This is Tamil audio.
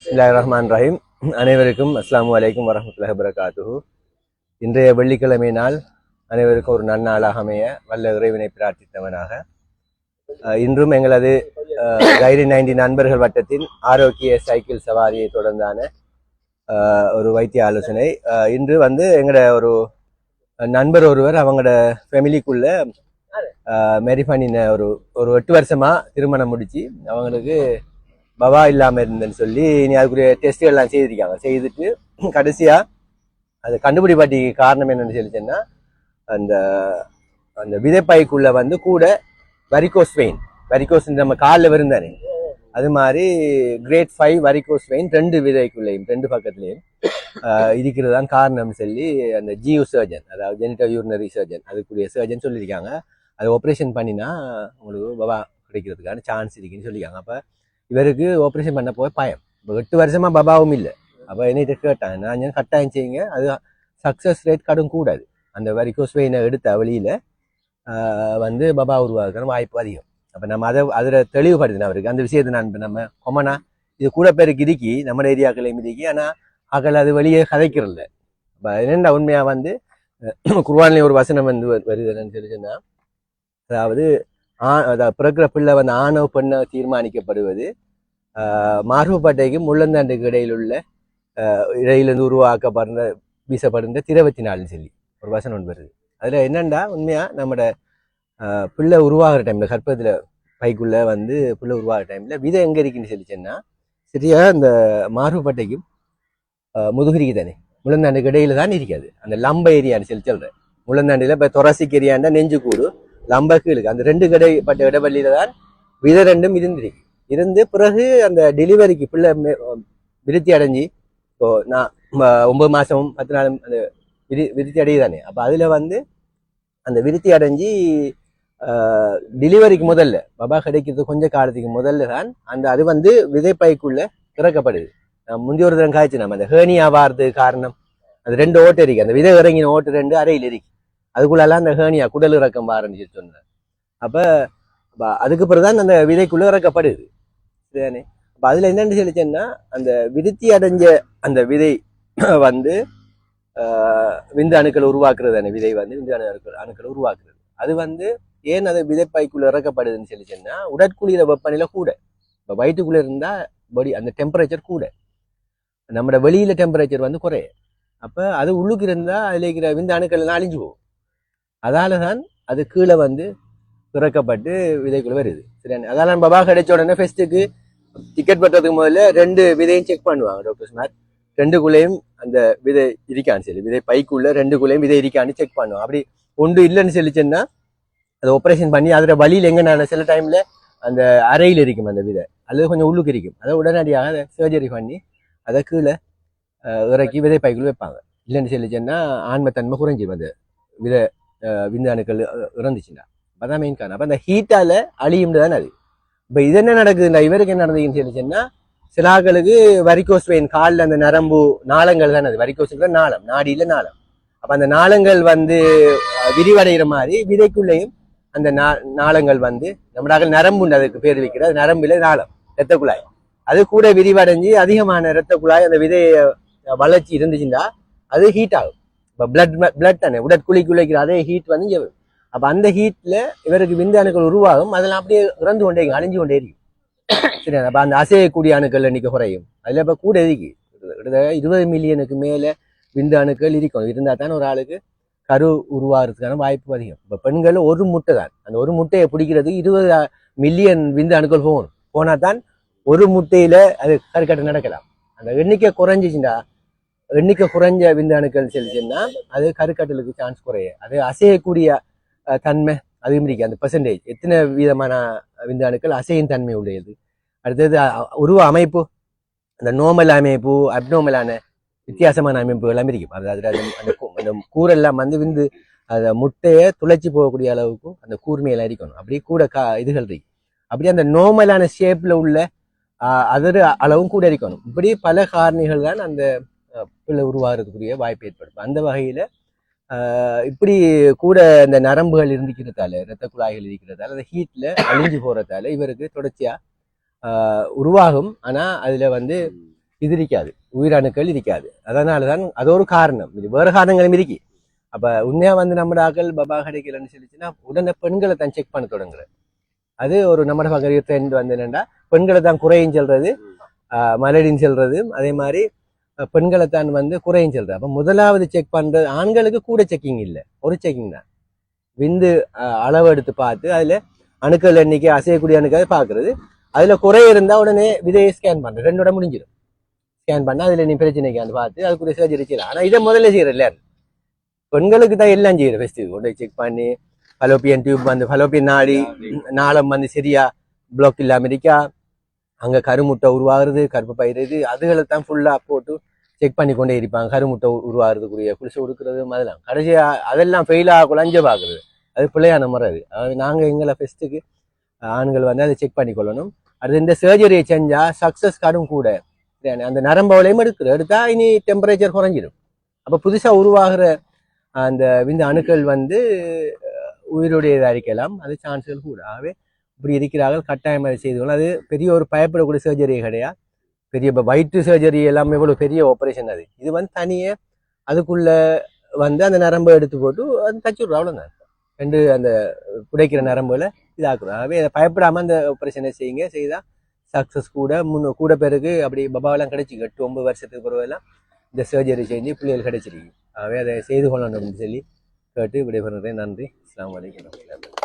பிஸ்மில்லாஹிர்ரஹ்மானிர்ரஹீம். அனைவருக்கும் அஸ்ஸலாமு அலைக்கும் வரஹ்மத்துல்லாஹி வபரகாத்துஹு. இன்றைய வெள்ளிக்கிழமை நாள் அனைவருக்கும் ஒரு நன்னாளாக அமைய வல்ல இறைவனை பிரார்த்தித்தவனாக இன்றும் எங்களது கைரி 90 நண்பர்கள் வட்டத்தின் ஆரோக்கிய சைக்கிள் சவாரியை தொடர்ந்தான ஒரு வைத்திய ஆலோசனை. இன்று எங்களோட ஒரு நண்பர் ஒருவர் அவங்களோட ஃபேமிலிக்குள்ள மேரி பண்ணின ஒரு 8 வருஷமா திருமணம் முடிச்சு அவங்களுக்கு பவா இல்லாமல் இருந்தேன்னு சொல்லி இனி அதுக்குரிய டெஸ்ட்டுகள் எல்லாம் செய்திருக்காங்க. செய்துட்டு கடைசியா அது கண்டுபிடிப்பாட்டி காரணம் என்னன்னு சொல்லிச்சேன்னா அந்த அந்த விதைப்பைக்குள்ள கூட வரிகோஸ் வெயின், வரிகோஸ் நம்ம காலில் வருந்தானே அது மாதிரி கிரேட் 5 வரிகோஸ் வெயின் 2 விதைக்குள்ளேயும் 2 பக்கத்துலேயும் இருக்கிறதான் காரணம் சொல்லி அந்த ஜியூ சர்ஜன், அதாவது ஜெனிட்டல் யூரினரி சர்ஜன், அதுக்குரிய சர்ஜன் சொல்லியிருக்காங்க. அதை ஆப்ரேஷன் பண்ணினா உங்களுக்கு பவா கிடைக்கிறதுக்கான சான்ஸ் இருக்குன்னு சொல்லியிருக்காங்க. அப்போ இவருக்கு ஆப்ரேஷன் பண்ண போய் பயம். இப்போ 8 வருஷமா பபாவும் இல்லை. அப்போ என்னிட்ட கேட்டாங்க, நான் கட்டாயம் செய்யுங்க, அது சக்ஸஸ் ரேட் கடும் கூடாது. அந்த வரிகோஸ் வெயினை எடுத்த வழியில் பபா உருவாக்குற வாய்ப்பு அதிகம். அப்போ நம்ம அதில் தெளிவுபடுத்தின அவருக்கு அந்த விஷயத்தை நம்ம கொமனா இது கூட பேருக்கு இருக்கி நம்ம ஏரியாக்களையும் இருக்கி, ஆனால் அகல் அது வெளியே கதைக்கிறதில்ல. இப்போ என்னென்ன உண்மையாக குர்ஆன்லேயும் ஒரு வசனம் வருதுன்னு தெரிஞ்சுன்னா, அதாவது பிறக்கிற பிள்ளை ஆணோ பெண்ணோ தீர்மானிக்கப்படுவது மார்புப்பட்டைக்கும் முள்ளந்தாண்டுக்கு இடையிலிருந்து உருவாக்கப்படுற வீசப்படுகின்ற திரவத்தினாலும் சொல்லி ஒரு வசனம் வருது. அதுல என்னண்டா உண்மையா நம்மட பிள்ளை உருவாகிற டைம்ல கற்பத்துல பைக்குள்ள பிள்ளை உருவாகிற டைம்ல விதை எங்க இருக்குன்னு சொல்லிச்சேன்னா சரியா இந்த மார்புப்பட்டைக்கும் முதுகிரிக்கு தானே முள்ளந்தாண்டுக்கு இடையில தான் இருக்காது. அந்த லம்ப ஏரியான்னு சொல்லி சொல்றேன். முள்ளந்தாண்டில இப்ப தொராசிக் ஏரியாண்டா நெஞ்சு கூடு, லம்பக்கு இருக்கு. அந்த 2 கடைப்பட்ட இடைவெளியில தான் விதை 2ம் இருந்து பிறகு அந்த டெலிவரிக்கு பிள்ளை விருத்தி அடைஞ்சி இப்போ நான் 9 மாசமும் 10 நாளும் அந்த விருத்தி அடையுதானே. அப்போ அதுல அந்த விருத்தி அடைஞ்சி டெலிவரிக்கு முதல்ல பபா கிடைக்கிறது கொஞ்சம் காலத்துக்கு முதல்ல தான் அது விதைப்பைக்குள்ள திறக்கப்படுது. முந்தைய ஒரு தரம் காய்ச்சி நம்ம அந்த ஹேர்னியா வாரதுக்கு காரணம் அது 2 ஓட்டு இருக்கு. அந்த விதை இறங்கின ஓட்டு 2 அறையில் இருக்கு. அதுக்குள்ளெல்லாம் அந்த ஹேர்னியா குடல் இறக்கம் வாரன்னு சொன்னார். அப்போ அதுக்கு பிறகுதான் அந்த விதைக்குள்ள இறக்கப்படுது. சரிதானே. அப்போ அதுல என்னன்னு சொல்லிச்சேன்னா அந்த விருத்தி அடைஞ்ச அந்த விதை விந்து அணுக்களை உருவாக்குறது தானே. விதை விந்து அணுக்களை உருவாக்குறது. அது ஏன் அது விதைப்பைக்குள்ள இறக்கப்படுதுன்னு சொல்லிச்சேன்னா உடற்குளிர வெப்பநிலை கூட. இப்போ வயிற்றுக்குள்ள இருந்தா பாடி அந்த டெம்பரேச்சர் கூட, நம்மளோட வெளியில டெம்பரேச்சர் குறைய. அப்போ அது உள்ளுக்கு இருந்தா அதுல இருக்கிற விந்து அணுக்கள் எல்லாம் அழிஞ்சு போகும். அதாலதான் அது கீழே திறக்கப்பட்டு விதைக்குள்ள வருது. சரி, அதெல்லாம் பபா கிடைச்ச உடனே ஃபெஸ்ட்டுக்கு டிக்கெட் பண்றதுக்கு முதல்ல 2 விதையும் செக் பண்ணுவாங்க டாக்டர் ஸ்மார்ட். 2குள்ளேயும் அந்த விதை இருக்கான்னு சொல்லி விதை பைக்குள்ள 2குள்ளேயும் விதை இருக்கான்னு செக் பண்ணுவோம். அப்படி ஒன்று இல்லைன்னு சொல்லிச்சேன்னா அதை ஆப்ரேஷன் பண்ணி அதோட வழியில் எங்க சில டைம்ல அந்த அறையில் இருக்கும் அந்த விதை, அல்லது கொஞ்சம் உள்ளுக்கு இருக்கும். அதை உடனடியாக அதை சர்ஜரி பண்ணி அதை கீழே இறக்கி விதை பைக்குள்ள வைப்பாங்க. இல்லைன்னு சொல்லிச்சேன்னா ஆன்மத்தன்மை குறைஞ்சிடும் அந்த விதை விந்து அணுக்கள் இறந்துச்சுன்னா. அதான் மெயின் காரணம். அப்போ அந்த ஹீட்டால அழியும்னு தானே அது. இப்போ இது என்ன நடக்குதுன்னா இவருக்கு என்ன நடந்ததுன்னு சொல்லிச்சுன்னா சில ஆக்களுக்கு வரிகோஸ் வெயின் காலில் அந்த நரம்பு நாளங்கள் தானே. அது வரிகோஸுக்குள்ள நாளம், நாடியில நாளம். அப்போ அந்த நாளங்கள் விரிவடைகிற மாதிரி விதைக்குள்ளேயும் அந்த நாளங்கள் நம்மளாக நரம்பு அதுக்கு பேர் வைக்கிற நரம்புல நாளம் இரத்த குழாய் அது கூட விரிவடைஞ்சு அதிகமான இரத்த குழாய் அந்த விதைய வளர்ச்சி இருந்துச்சுன்னா அது ஹீட் ஆகும். இப்போ பிளட் தானே உடற்குழிக்குள்ளைக்கிற அதே ஹீட் அப்ப அந்த ஹீட்ல இவருக்கு விந்து அணுக்கள் உருவாகும். அதெல்லாம் அப்படியே இறந்து கொண்டே அழிஞ்சு கொண்டே இருக்கும். சரி, அப்ப அந்த அசையக்கூடிய அணுக்கள் எண்ணிக்கை குறையும். அதுல இப்ப கூட இருக்கு 20 மில்லியனுக்கு மேல விந்து அணுக்கள் இருக்கும். இருந்தா தான் ஒரு ஆளுக்கு கரு உருவாகிறதுக்கான வாய்ப்பு அதிகம். இப்ப பெண்கள் ஒரு முட்டை தான், அந்த ஒரு முட்டையை பிடிக்கிறது 20 மில்லியன் விந்து அணுக்கள் போகணும். போனா தான் ஒரு முட்டையில அது கருக்கட்டை நடக்கலாம். அந்த எண்ணிக்கை குறைஞ்சிச்சுன்னா எண்ணிக்கை குறைஞ்ச விந்து அணுக்கள் செல்லுச்சுன்னா அது கருக்கட்டலுக்கு சான்ஸ் குறைய. அது அசையக்கூடிய தன்மை அதுவும் இருக்கு. அந்த பெர்சன்டேஜ் எத்தனை விதமான விந்து அணுக்கள் அசையும் தன்மை உடையது. அடுத்தது உருவ அமைப்பு, அந்த நோமல் அமைப்பு, அப்னோமலான வித்தியாசமான அமைப்பு எல்லாம் இருக்கும். அதாவது அந்த கூரெல்லாம் விந்து அந்த முட்டையை துளைச்சி போகக்கூடிய அளவுக்கு அந்த கூர்மையெல்லாம் இருக்கணும். அப்படியே கூட இதுகள் இருக்கு. அப்படி அந்த நோமலான ஷேப்ல உள்ள அதோட அளவும் கூட இருக்கணும். இப்படி பல காரணிகள் தான் அந்த பிள்ளை உருவாகிறதுக்குரிய வாய்ப்பு ஏற்படும். அந்த வகையில இப்படி கூட இந்த நரம்புகள் இருந்துக்கிறதால, இரத்த குழாய்கள் இருக்கிறதால, அந்த ஹீட்ல அழிஞ்சு போறதால இவருக்கு தொடர்ச்சியா உருவாகும். ஆனா அதுல இது இருக்காது, உயிரணுக்கள் இருக்காது. அதனாலதான் அது ஒரு காரணம். இது வேறு காரணங்களும் இருக்கு. அப்ப உண்மையா வந்து நம்ம ஆக்கள் பபா கிடைக்கலன்னு சொல்லிச்சுன்னா உடனே பெண்களை தான் செக் பண்ண தொடங்குற. அது ஒரு நம்ம பக்கம் ட்ரெண்ட் வந்து என்னன்னா பெண்களை தான் குறையும் சொல்றது, மலடின்னு சொல்றது. அதே மாதிரி பெண்களை தான் வந்து குறையும் சொல்றது. அப்ப முதலாவது செக் பண்றது ஆண்களுக்கு கூட செக்கிங் இல்லை, ஒரு செக்கிங் தான். விந்து அளவு எடுத்து பார்த்து அதுல அணுக்கள் எண்ணிக்கை அசையக்கூடிய அணுக்கள் பாக்குறது. அதுல குறை இருந்தா உடனே விதையை ஸ்கேன் பண்றது, ரெண்டோட முடிஞ்சிடும். ஸ்கேன் பண்ணா அதுல நீ பிரச்சனைக்கான்னு பார்த்து அதுக்குரிய சர்ஜரி செய்யலாம். ஆனா இதை முதல்ல செய்யற இல்ல, பெண்களுக்கு தான் எல்லாம் செய்யற. ஃபர்ஸ்ட் கொண்டு செக் பண்ணி ஃபலோப்பியன் டியூப் வந்து ஃபலோப்பியன் நாளம் வந்து சரியா பிளாக் இல்லாம இருக்கா, அங்க கருமுட்டை உருவாகுறது, கருப்பு பயிறுது, அதுகளை தான் ஃபுல்லா போட்டு செக் பண்ணி கொண்டே இருப்பாங்க. கருமுட்டை உருவாகிறதுக்குரிய குளிச்சு கொடுக்கறது அதெல்லாம் கடைசியா அதெல்லாம் ஃபெயில் ஆக குழஞ்ச பாக்குறது. அது பிள்ளையான முறை. அது நாங்க எங்களை ஃபெஸ்ட்டுக்கு ஆண்கள் வந்து அதை செக் பண்ணி கொள்ளணும். அது இந்த சர்ஜரியை செஞ்சா சக்சஸ் கார்டும் கூட. அந்த நரம்பவளையும் எடுத்தா இனி டெம்பரேச்சர் குறைஞ்சிடும். அப்ப புதுசா உருவாகிற அந்த விந்து அணுக்கள் வந்து உயிருடையதாக இருக்கலாம், அது சான்ஸ்கள் கூட. ஆகவே இப்படி இருக்கிறார்கள், கட்டாயம் அதை செய்து கொள்ளலாம். அது பெரிய ஒரு பயப்படக்கூடிய சர்ஜரி கிடையாது. பெரிய வயிற்று சர்ஜரி எல்லாமே எவ்வளவு பெரிய ஆபரேஷன். அது இது வந்து தனியே அதுக்குள்ள வந்து அந்த நரம்பை எடுத்து போட்டு அது தச்சு விடுறோம், அவ்வளோதான். ரெண்டு அந்த புடைக்கிற நரம்புல இதாக்குறோம். ஆகவே அதை பயப்படாம அந்த ஆபரேஷனை செய்யுங்க. செய்தா சக்சஸ் கூட கூட பேருக்கு அப்படி பபாவெல்லாம் கிடைச்சிருக்கு. 8-9 வருஷத்துக்கு பிறகுலாம் இந்த சர்ஜரி செஞ்சு பிள்ளைகள் கிடைச்சிருக்கு. ஆகவே அதை செய்து கொள்ளணும் அப்படின்னு சொல்லி கேட்டு விடைபெறுகிறேன். நன்றி. அஸ்ஸலாமு அலைக்கும்.